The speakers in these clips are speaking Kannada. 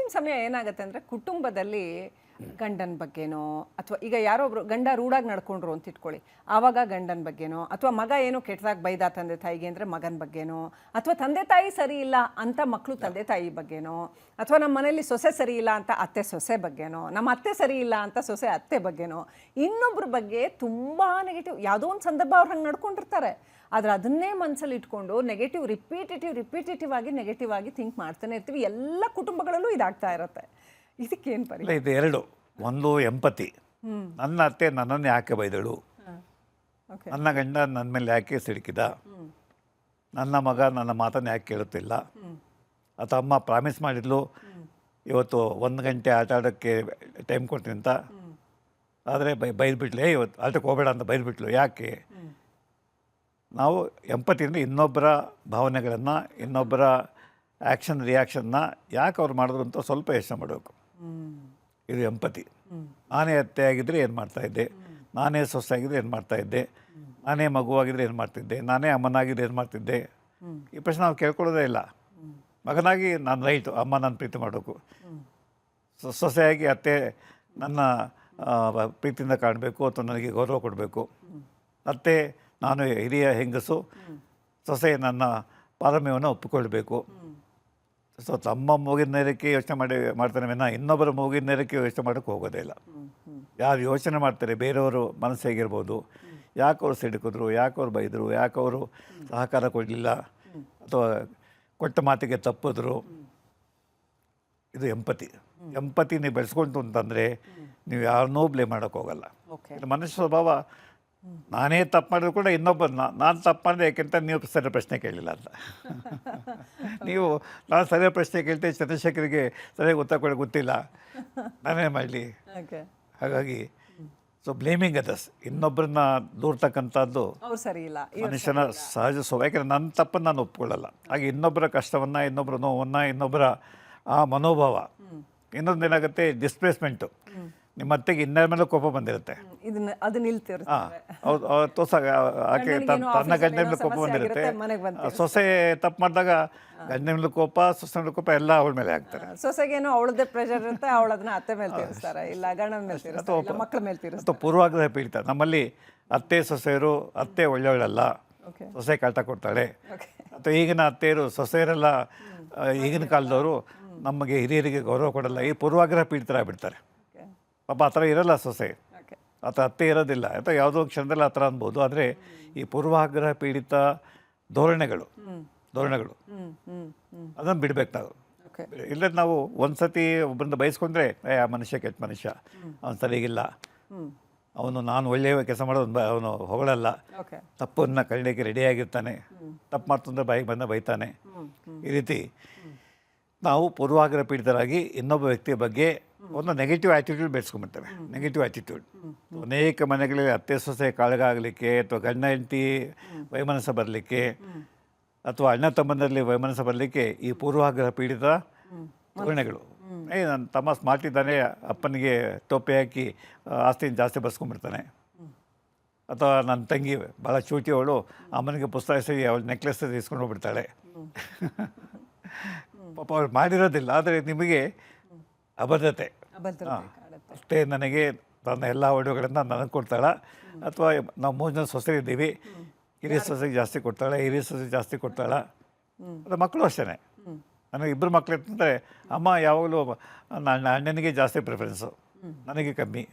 ಕೆಲವೊಂದು ಸಮಯ ಏನಾಗುತ್ತೆ ಅಂದರೆ ಕುಟುಂಬದಲ್ಲಿ ಗಂಡನ ಬಗ್ಗೆನೋ ಅಥವಾ ಈಗ ಯಾರೋ ಒಬ್ರು ಗಂಡ ರೂಢಾಗಿ ನಡ್ಕೊಂಡ್ರು ಅಂತ ಇಟ್ಕೊಳ್ಳಿ, ಆವಾಗ ಗಂಡನ ಬಗ್ಗೆನೋ ಅಥವಾ ಮಗ ಏನೋ ಕೆಟ್ಟದಾಗಿ ಬೈದ ತಂದೆ ತಾಯಿಗೆ ಅಂದರೆ ಮಗನ ಬಗ್ಗೆನೋ ಅಥವಾ ತಂದೆ ತಾಯಿ ಸರಿ ಇಲ್ಲ ಅಂತ ಮಕ್ಕಳು ತಂದೆ ತಾಯಿ ಬಗ್ಗೆನೋ ಅಥವಾ ನಮ್ಮ ಮನೇಲಿ ಸೊಸೆ ಸರಿ ಇಲ್ಲ ಅಂತ ಅತ್ತೆ ಸೊಸೆ ಬಗ್ಗೆನೋ ನಮ್ಮ ಅತ್ತೆ ಸರಿ ಇಲ್ಲ ಅಂತ ಸೊಸೆ ಅತ್ತೆ ಬಗ್ಗೆನೋ ಇನ್ನೊಬ್ರ ಬಗ್ಗೆ ತುಂಬ ನೆಗೆಟಿವ್ ಯಾವುದೋ ಒಂದು ಸಂದರ್ಭ ಅವ್ರು ಹಂಗೆ ನಡ್ಕೊಂಡಿರ್ತಾರೆ. ಆದರೆ ಅದನ್ನೇ ಮನಸ್ಸಲ್ಲಿ ಇಟ್ಕೊಂಡು ರಿಪೀಟೇಟಿವ್ ಆಗಿ ನೆಗೆಟಿವ್ ಆಗಿ ಥಿಂಕ್ ಮಾಡ್ತಾನೆ ಇರ್ತೀವಿ. ಎಲ್ಲ ಕುಟುಂಬಗಳಲ್ಲೂ ಇದಾಗ್ತಾ ಇರುತ್ತೆ. ಇದಕ್ಕೇನು ಪರಿಹಾರ? ಇದು ಎರಡು. ಒಂದು ಎಂಪತಿ. ನನ್ನ ಅತ್ತೆ ನನ್ನನ್ನು ಯಾಕೆ ಬೈದಳು, ನನ್ನ ಗಂಡ ನನ್ನ ಮೇಲೆ ಯಾಕೆ ಸಿಡುಕಿದ, ನನ್ನ ಮಗ ನನ್ನ ಮಾತನ್ನು ಯಾಕೆ ಕೇಳುತ್ತಿಲ್ಲ, ಅಥವಾ ಅಮ್ಮ ಪ್ರಾಮಿಸ್ ಮಾಡಿದ್ಲು ಇವತ್ತು 1 ಗಂಟೆ ಆಟ ಆಡೋಕ್ಕೆ ಟೈಮ್ ಕೊಡ್ತೀನಿ ಅಂತ, ಆದರೆ ಬೈದ್ಬಿಟ್ಲೆ ಇವತ್ತು ಆಟಕ್ಕೆ ಹೋಗಬೇಡ ಅಂತ ಬೈದ್ಬಿಟ್ಲು ಯಾಕೆ. ನಾವು ಎಂಪತಿಯಿಂದ ಇನ್ನೊಬ್ಬರ ಭಾವನೆಗಳನ್ನು ಇನ್ನೊಬ್ಬರ ಆ್ಯಕ್ಷನ್ ರಿಯಾಕ್ಷನ್ನ ಯಾಕೆ ಅವ್ರು ಮಾಡಿದ್ರು ಅಂತ ಸ್ವಲ್ಪ ಯೋಚನೆ ಮಾಡಬೇಕು. ಇದು ಎಂಪತಿ. ನಾನೇ ಅತ್ತೆ ಆಗಿದ್ದರೆ ಏನು ಮಾಡ್ತಾಯಿದ್ದೆ, ನಾನೇ ಸೊಸೆ ಆಗಿದ್ದರೆ ಏನು ಮಾಡ್ತಾಯಿದ್ದೆ, ನಾನೇ ಮಗುವಾಗಿದ್ದರೆ ಏನು ಮಾಡ್ತಿದ್ದೆ, ನಾನೇ ಅಮ್ಮನಾಗಿದ್ದರೆ ಏನು ಮಾಡ್ತಿದ್ದೆ, ಈ ಪ್ರಶ್ನೆ ನಾವು ಕೇಳ್ಕೊಳ್ಳೋದೇ ಇಲ್ಲ. ಮಗನಾಗಿ ನಾನು ರೈಟು, ಅಮ್ಮ ನಾನು ಪ್ರೀತಿ ಮಾಡಬೇಕು, ಸೊಸೆಯಾಗಿ ಅತ್ತೆ ನನ್ನ ಪ್ರೀತಿಯಿಂದ ಕಾಣಬೇಕು ಅಥವಾ ನನಗೆ ಗೌರವ ಕೊಡಬೇಕು, ಅತ್ತೆ ನಾನು ಹಿರಿಯ ಹೆಂಗಸು, ಸೊಸೆ ನನ್ನ ಪಾರಮ್ಯವನ್ನು ಒಪ್ಪಿಕೊಳ್ಬೇಕು. ಸೊ ತಮ್ಮ ಮೂಗಿನ ನೇರಕ್ಕೆ ಯೋಚನೆ ಮಾಡ್ತಾನೆ ವಿನ ಇನ್ನೊಬ್ಬರ ಮೂಗಿನ ನೇರಕ್ಕೆ ಯೋಚನೆ ಮಾಡೋಕ್ಕೆ ಹೋಗೋದೇ ಇಲ್ಲ. ಯಾರು ಯೋಚನೆ ಮಾಡ್ತಾರೆ ಬೇರೆಯವರು ಮನಸ್ಸು ಹೇಗಿರ್ಬೋದು, ಯಾಕೆ ಅವ್ರು ಸಿಡುಕಿದ್ರು, ಯಾಕೆ ಅವ್ರು ಬೈದರು, ಯಾಕೆ ಅವರು ಸಹಕಾರ ಕೊಡಲಿಲ್ಲ ಅಥವಾ ಕೊಟ್ಟ ಮಾತಿಗೆ ತಪ್ಪಿದ್ರು, ಇದು ಎಂಪತಿ ನೀವು ಬೆಳೆಸ್ಕೊಂತು ಅಂತಂದರೆ ನೀವು ಯಾರನ್ನೂ ಬ್ಲೇಮ್ ಮಾಡೋಕ್ಕೆ ಹೋಗಲ್ಲ. ಮನುಷ್ಯ ಸ್ವಭಾವ ನಾನೇ ತಪ್ಪು ಮಾಡಿದ್ರು ಕೂಡ ಇನ್ನೊಬ್ಬರನ್ನ ನಾನು ತಪ್ಪು ಮಾಡಿದೆ ಯಾಕೆಂತ ನೀವು ಸರಿಯಾದ ಪ್ರಶ್ನೆ ಕೇಳಲಿಲ್ಲ ಅಂತ. ನೀವು ನಾನು ಸರಿಯಾದ ಪ್ರಶ್ನೆ ಕೇಳ್ತೇವೆ, ಚಂದ್ರಶೇಖರಿಗೆ ಸರಿಯಾಗಿ ಉತ್ತರ ಗೊತ್ತಿಲ್ಲ, ನಾನೇ ಮಾಡಲಿ. ಹಾಗಾಗಿ ಸೊ ಬ್ಲೇಮಿಂಗ್ ಅದರ್ಸ್, ಇನ್ನೊಬ್ಬರನ್ನ ದೂರ್ತಕ್ಕಂಥದ್ದು ಮನುಷ್ಯನ ಸಹಜ ಸ್ವಭಾವ. ಯಾಕೆಂದರೆ ನನ್ನ ತಪ್ಪನ್ನು ನಾನು ಒಪ್ಕೊಳ್ಳಲ್ಲ. ಹಾಗೆ ಇನ್ನೊಬ್ಬರ ಕಷ್ಟವನ್ನು, ಇನ್ನೊಬ್ಬರ ನೋವನ್ನು, ಇನ್ನೊಬ್ಬರ ಆ ಮನೋಭಾವ, ಇನ್ನೊಂದೇನಾಗುತ್ತೆ ಡಿಸ್ಪ್ಲೇಸ್ಮೆಂಟು. ನಿಮ್ಮ ಅತ್ತೆಗೆ ಇನ್ನರ ಮೇಲೆ ಕೋಪ ಬಂದಿರುತ್ತೆ, ಹೌದು ಆಕೆ ತನ್ನ ಗಂಡನ ಮೇಲೆ ಕೋಪ ಬಂದಿರುತ್ತೆ. ಸೊಸೆ ತಪ್ಪು ಮಾಡಿದಾಗ ಗಂಡನ ಮೇಲೆ ಕೋಪ, ಸೊಸೆ ಮೇಲೆ ಕೋಪ ಎಲ್ಲ ಅವಳ ಮೇಲೆ ಹಾಕ್ತಾರೆ. ಸೊಸೆಗೇನೋ ಅವಳದೇ ಪ್ರೆಷರ್ ಇರುತ್ತೆ, ಅವಳದನ್ನ ಅತ್ತೆ ಮೇಲೆ ತೀರಿಸ್ತಾರೆ, ಇಲ್ಲ ಗಂಡನ ಮೇಲೆ ತೀರಿಸ್ತಾರೆ, ಮಕ್ಕಳ ಮೇಲೆ ತೀರಿಸ್ತಾರೆ. ಅಥವಾ ಪೂರ್ವಾಗ್ರಹ ಪೀಡಿತ. ನಮ್ಮಲ್ಲಿ ಅತ್ತೆ ಸೊಸೆಯರು, ಅತ್ತೆ ಒಳ್ಳೆಯವಳಲ್ಲ, ಸೊಸೆ ಕಾಟ ಕೊಡ್ತಾಳೆ. ಅಥವಾ ಈಗಿನ ಅತ್ತೆಯರು ಸೊಸೆಯರೆಲ್ಲ ಈಗಿನ ಕಾಲದವರು ನಮಗೆ ಹಿರಿಯರಿಗೆ ಗೌರವ ಕೊಡಲ್ಲ, ಈ ಪೂರ್ವಾಗ್ರಹ ಪೀಡಿತರಾಗ್ಬಿಡ್ತಾರೆ. ಪಾಪ ಆ ಥರ ಇರಲ್ಲ ಸೊಸೆ, ಅಥವಾ ಅತ್ತೆ ಇರೋದಿಲ್ಲ, ಅಥವಾ ಯಾವುದೋ ಕ್ಷಣದಲ್ಲಿ ಆ ಥರ ಅನ್ಬೋದು. ಆದರೆ ಈ ಪೂರ್ವಾಗ್ರಹ ಪೀಡಿತ ಧೋರಣೆಗಳು ಅದನ್ನು ಬಿಡ್ಬೇಕು ನಾವು. ಇಲ್ಲ ನಾವು ಒಂದು ಸತಿ ಒಬ್ಬರಿಂದ ಬಯಸ್ಕೊಂಡ್ರೆ ಆ ಮನುಷ್ಯ ಕೆಟ್ಟ ಮನುಷ್ಯ, ಅವನು ಸರಿಗಿಲ್ಲ, ಅವನು ನಾನು ಒಳ್ಳೆಯ ಕೆಲಸ ಮಾಡೋದು ಅವನು ಹೊಗಳಲ್ಲ, ತಪ್ಪನ್ನು ಕಳ್ಳಿಕ್ಕೆ ರೆಡಿಯಾಗಿರ್ತಾನೆ, ತಪ್ಪು ಮಾಡ್ತಂದ್ರೆ ಬಾಯಿಗೆ ಬಂದ ಬೈತಾನೆ. ಈ ರೀತಿ ನಾವು ಪೂರ್ವಾಗ್ರಹ ಪೀಡಿತರಾಗಿ ಇನ್ನೊಬ್ಬ ವ್ಯಕ್ತಿಯ ಬಗ್ಗೆ ಒಂದು ನೆಗೆಟಿವ್ ಆ್ಯಟಿಟ್ಯೂಡ್ ಬೆಳೆಸ್ಕೊಂಡ್ಬಿಡ್ತೇವೆ. ನೆಗೆಟಿವ್ ಆ್ಯಟಿಟ್ಯೂಡ್ ಅನೇಕ ಮನೆಗಳಲ್ಲಿ ಅತ್ತೆ ಸೊಸೆ ಕಾಳಗಾಗಲಿಕ್ಕೆ, ಅಥವಾ ಗಂಡ ಹೆಂಡತಿ ವೈಮನಸ್ಸು ಬರಲಿಕ್ಕೆ, ಅಥವಾ ಅಣ್ಣ ತಮ್ಮಂದರಲ್ಲಿ ವೈಮನಸ್ಸು ಬರಲಿಕ್ಕೆ ಈ ಪೂರ್ವಾಗ್ರಹ ಪೀಡಿತ ಧೋರಣೆಗಳು. ನನ್ನ ತಮ್ಮ ಸ್ಮಾರ್ಟ್ ಇದ್ದಾನೆ, ಅಪ್ಪನಿಗೆ ಟೋಪಿ ಹಾಕಿ ಆಸ್ತಿನ ಜಾಸ್ತಿ ಬರ್ಸ್ಕೊಂಡ್ಬಿಡ್ತಾನೆ. ಅಥವಾ ನನ್ನ ತಂಗಿ ಭಾಳ ಚೂಟಿ ಅವಳು, ಅಮ್ಮನಿಗೆ ಪುಸ್ತಕ ಸಿಗಿ ಅವಳು ನೆಕ್ಲೆಸ್ ಇಸ್ಕೊಂಡು ಹೋಗ್ಬಿಡ್ತಾಳೆ. ಪಾಪ ಅವ್ರು ಮಾಡಿರೋದಿಲ್ಲ, ಆದರೆ ನಿಮಗೆ ಅಭದ್ರತೆ. ಅಷ್ಟೇ ನನಗೆ ತನ್ನ ಎಲ್ಲ ಒಡವೆಗಳನ್ನು ನನಗೆ ಕೊಡ್ತಾಳೆ, ಅಥವಾ ನಾವು 3 ಜನ ಸೊಸೆ ಇದ್ದೀವಿ, ಹಿರಿಯ ಸೊಸೆಗೆ ಜಾಸ್ತಿ ಕೊಡ್ತಾಳೆ, ಹಿರಿಯ ಸೊಸೆಗೆ ಜಾಸ್ತಿ ಕೊಡ್ತಾಳೆ. ಅದು ಮಕ್ಕಳು ಅಷ್ಟೇ. ನನಗೆ 2 ಮಕ್ಕಳು ಇರ್ತಂದರೆ ಅಮ್ಮ ಯಾವಾಗಲೂ ನನ್ನ ಅಣ್ಣನಿಗೆ ಜಾಸ್ತಿ ಪ್ರಿಫರೆನ್ಸು, ನನಗೆ ಕಮ್ಮಿ,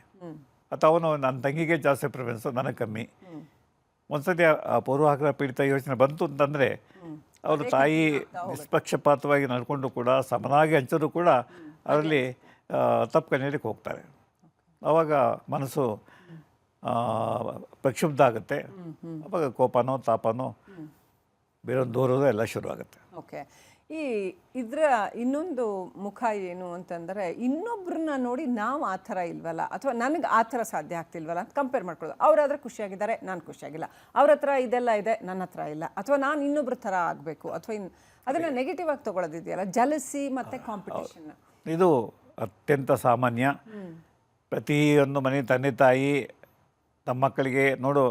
ಅಥವಾ ಅವನು ನನ್ನ ತಂಗಿಗೆ ಜಾಸ್ತಿ ಪ್ರಿಫರೆನ್ಸು, ನನಗೆ ಕಮ್ಮಿ. ಒಂದು ಸತಿ ಪೂರ್ವಾಗ್ರಹ ಪೀಡಿತ ಯೋಚನೆ ಬಂತು ಅಂತಂದರೆ ಅವರು ತಾಯಿ ನಿಷ್ಪಕ್ಷಪಾತವಾಗಿ ನಡ್ಕೊಂಡು ಕೂಡ ಸಮನಾಗಿ ಹಂಚೋದು ಕೂಡ ಅದರಲ್ಲಿ ತಪ್ಪು ಕಣ್ಣೀರಿಗೆ ಹೋಗ್ತಾರೆ. ಆವಾಗ ಮನಸ್ಸು ಪ್ರಕ್ಷುಬ್ಧ ಆಗುತ್ತೆ. ಆವಾಗ ಕೋಪನೋ ತಾಪನೋ ಬೇರೊಂದು ದೂರೋದು ಎಲ್ಲ ಶುರುವಾಗುತ್ತೆ. ಓಕೆ. ಇದರ ಇನ್ನೊಂದು ಮುಖ ಏನು ಅಂತಂದರೆ, ಇನ್ನೊಬ್ಬರನ್ನ ನೋಡಿ ನಾವು ಆ ಥರ ಇಲ್ವಲ್ಲ, ಅಥವಾ ನನಗೆ ಆ ಥರ ಸಾಧ್ಯ ಆಗ್ತಿಲ್ವಲ್ಲ ಅಂತ ಕಂಪೇರ್ ಮಾಡ್ಕೊಳ್ಳೋದು. ಅವರಾದ್ರೆ ಖುಷಿಯಾಗಿದ್ದಾರೆ, ನಾನು ಖುಷಿಯಾಗಿಲ್ಲ, ಅವ್ರ ಹತ್ರ ಇದೆಲ್ಲ ಇದೆ, ನನ್ನ ಹತ್ರ ಇಲ್ಲ, ಅಥವಾ ನಾನು ಇನ್ನೊಬ್ಬರ ಥರ ಆಗಬೇಕು, ಅಥವಾ ಅದನ್ನು ನೆಗೆಟಿವ್ ಆಗಿ ತೊಗೊಳೋದಿದೆಯಲ್ಲ, ಜಲಸಿ ಮತ್ತು ಕಾಂಪಿಟೇಷನ್. ಇದು ಅತ್ಯಂತ ಸಾಮಾನ್ಯ. ಪ್ರತಿಯೊಂದು ಮನೆ ತಂದೆ ತಾಯಿ ತಮ್ಮ ಮಕ್ಕಳಿಗೆ ನೋಡು,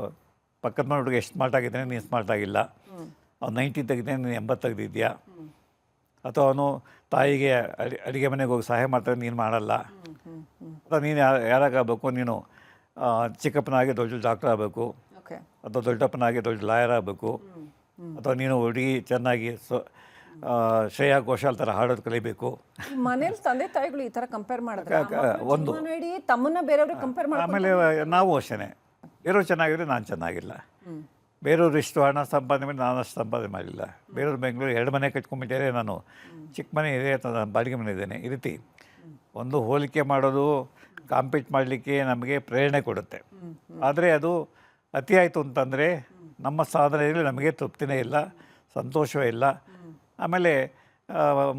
ಪಕ್ಕದ ಮನೆ ಎಷ್ಟು ಸ್ಮಾರ್ಟ್ ಆಗಿದ್ದಾನೆ, ನೀನು ಸ್ಮಾರ್ಟ್ ಆಗಿಲ್ಲ, ಅವ್ನು 90 ತೆಗಿದ್ದಾನೆ, ನೀನು 80 ತೆಗೆದಿದ್ಯಾ, ಅಥವಾ ಅವನು ತಾಯಿಗೆ ಅಡುಗೆ ಮನೆಗೆ ಹೋಗಿ ಸಹಾಯ ಮಾಡ್ತಾರೆ, ನೀನು ಮಾಡಲ್ಲ. ಅಥವಾ ನೀನು ಯಾರಾಗಬೇಕು, ನೀನು ಚಿಕ್ಕಪ್ಪನಾಗಿ ದೊಡ್ಡ ಡಾಕ್ಟರ್ ಆಗಬೇಕು, ಓಕೆ. ಅಥವಾ ದೊಡ್ಡಪ್ಪನಾಗಿ ದೊಡ್ಡ ಲಾಯರ್ ಆಗಬೇಕು, ಅಥವಾ ನೀನು ಹುಡುಗಿ ಚೆನ್ನಾಗಿ ಶ್ರೇಯಾ ಘೋಷಾಲ್ ಥರ ಹಾಡೋದು ಕಲಿಬೇಕು. ಮನೇಲಿ ತಂದೆ ತಾಯಿಗಳು ಈ ತರ ಕಂಪೇರ್ ಮಾಡಿದ್ರೆ ಒಂದು ಇಡೀ ತಮ್ಮನ್ನ ಬೇರೆಯವ್ರಿಗೆ ಕಂಪೇರ್ ಮಾಡಿ ಆಮೇಲೆ ನಾವು ಅಷ್ಟೇ, ಬೇರೆಯವ್ರು ಚೆನ್ನಾಗಿದ್ರೆ ನಾನು ಚೆನ್ನಾಗಿಲ್ಲ, ಬೇರೆಯವ್ರು ಇಷ್ಟು ಹಣ ಸಂಪಾದನೆ ಮಾಡಿ ನಾನು ಅಷ್ಟು ಸಂಪಾದನೆ ಮಾಡಿಲ್ಲ, ಬೇರೆಯವ್ರು ಬೆಂಗಳೂರು 2 ಮನೆ ಕಟ್ಕೊಂಡ್ಬಿಟ್ಟಿದ್ದಾರೆ, ನಾನು ಚಿಕ್ಕ ಮನೆ ಇದೆ ಅಥವಾ ನಾನು ಬಾಡಿಗೆ ಮನೆ ಇದ್ದೇನೆ. ಈ ರೀತಿ ಒಂದು ಹೋಲಿಕೆ ಮಾಡೋದು, ಕಾಂಪೀಟ್ ಮಾಡಲಿಕ್ಕೆ ನಮಗೆ ಪ್ರೇರಣೆ ಕೊಡುತ್ತೆ. ಆದರೆ ಅದು ಅತಿಯಾಯಿತು ಅಂತಂದರೆ ನಮ್ಮ ಸಾಧನೆಯಲ್ಲಿ ನಮಗೆ ತೃಪ್ತಿನೇ ಇಲ್ಲ, ಸಂತೋಷವೇ ಇಲ್ಲ. ಆಮೇಲೆ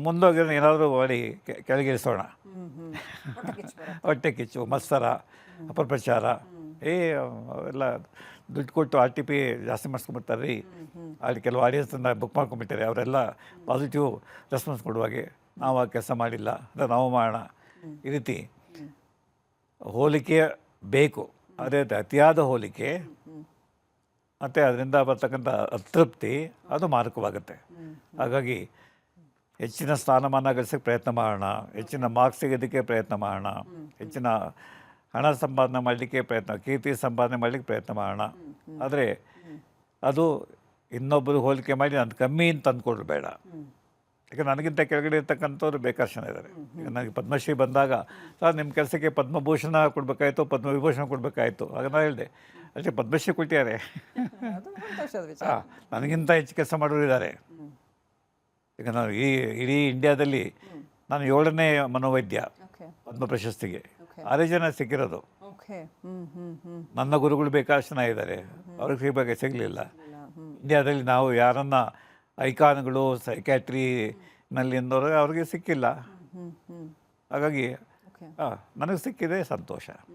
ಮುಂದೋಗಿ ಏನಾದರೂ ಮಾಡಿ ಕೆಳಗಿಳಿಸೋಣ, ಹೊಟ್ಟೆ ಕಿಚ್ಚು, ಮತ್ಸರ, ಅಪಪ್ರಚಾರ, ಎಲ್ಲ ದುಡ್ಡು ಕೊಟ್ಟು RTP ಜಾಸ್ತಿ ಮಾಡಿಸ್ಕೊಂಡ್ಬಿಡ್ತಾರೆ ರೀ. ಅಲ್ಲಿ ಕೆಲವು ಆಡಿಯನ್ಸನ್ನು ಬುಕ್ ಮಾಡ್ಕೊಂಡ್ಬಿಟ್ಟಾರೆ, ಅವರೆಲ್ಲ ಪಾಸಿಟಿವ್ ರೆಸ್ಪಾನ್ಸ್ ಕೊಡುವಾಗೆ ನಾವು ಆ ಕೆಲಸ ಮಾಡಿಲ್ಲ ಅಂದರೆ ನಾವು ಮಾಡೋಣ. ಈ ರೀತಿ ಹೋಲಿಕೆ ಬೇಕು, ಅದೇ ಅತಿಯಾದ ಹೋಲಿಕೆ ಮತ್ತು ಅದರಿಂದ ಬರ್ತಕ್ಕಂಥ ಅತೃಪ್ತಿ ಅದು ಮಾರಕವಾಗುತ್ತೆ. ಹಾಗಾಗಿ ಹೆಚ್ಚಿನ ಸ್ಥಾನಮಾನ ಗಳಿಸೋಕ್ಕೆ ಪ್ರಯತ್ನ ಮಾಡೋಣ, ಹೆಚ್ಚಿನ ಮಾರ್ಕ್ಸ್ ಸಿಗೋದಕ್ಕೆ ಪ್ರಯತ್ನ ಮಾಡೋಣ, ಹೆಚ್ಚಿನ ಹಣ ಸಂಪಾದನೆ ಮಾಡಲಿಕ್ಕೆ ಪ್ರಯತ್ನ, ಕೀರ್ತಿ ಸಂಪಾದನೆ ಮಾಡಲಿಕ್ಕೆ ಪ್ರಯತ್ನ ಮಾಡೋಣ. ಆದರೆ ಅದು ಇನ್ನೊಬ್ಬರು ಹೋಲಿಕೆ ಮಾಡಿ ನಾನು ಕಮ್ಮಿ ಅಂತ ಅಂದ್ಕೊಂಡ್ರು ಬೇಡ. ಯಾಕೆ ನನಗಿಂತ ಕೆಳಗಡೆ ಇರ್ತಕ್ಕಂಥವ್ರು ಬೇಕಾಷ್ಟು ಜನ ಇದ್ದಾರೆ. ಈಗ ನನಗೆ ಪದ್ಮಶ್ರೀ ಬಂದಾಗ ಸರ್ ನಿಮ್ಮ ಕೆಲಸಕ್ಕೆ ಪದ್ಮಭೂಷಣ ಕೊಡಬೇಕಾಯ್ತು, ಪದ್ಮವಿಭೂಷಣ ಕೊಡಬೇಕಾಯ್ತು. ಆಗ ನಾನು ಹೇಳಿದೆ ಅಷ್ಟೇ, ಪದ್ಮಶ್ರೀ ಕೊಟ್ಟಿದ್ದಾರೆ, ನನಗಿಂತ ಹೆಚ್ಚು ಕೆಲಸ ಮಾಡೋರು ಇದ್ದಾರೆ. ಈಗ ನಾನು ಇಡೀ ಇಂಡಿಯಾದಲ್ಲಿ ನಾನು 7ನೇ ಮನೋವೈದ್ಯ ಪದ್ಮ ಪ್ರಶಸ್ತಿಗೆ, 6 ಜನ ಸಿಕ್ಕಿರೋದು. ನನ್ನ ಗುರುಗಳು ಬೇಕಾದಷ್ಟು ಜನ ಇದ್ದಾರೆ, ಅವ್ರಿಗೆ ಸಿಗಲಿಲ್ಲ. ಇಂಡಿಯಾದಲ್ಲಿ ನಾವು ಯಾರನ್ನ ಐಕಾನ್ಗಳು ಸೈಕ್ಯಾಟ್ರಿನಲ್ಲಿ ಎಂದವರು ಅವ್ರಿಗೆ ಸಿಕ್ಕಿಲ್ಲ. ಹಾಗಾಗಿ ನನಗೆ ಸಿಕ್ಕಿದೆ, ಸಂತೋಷ.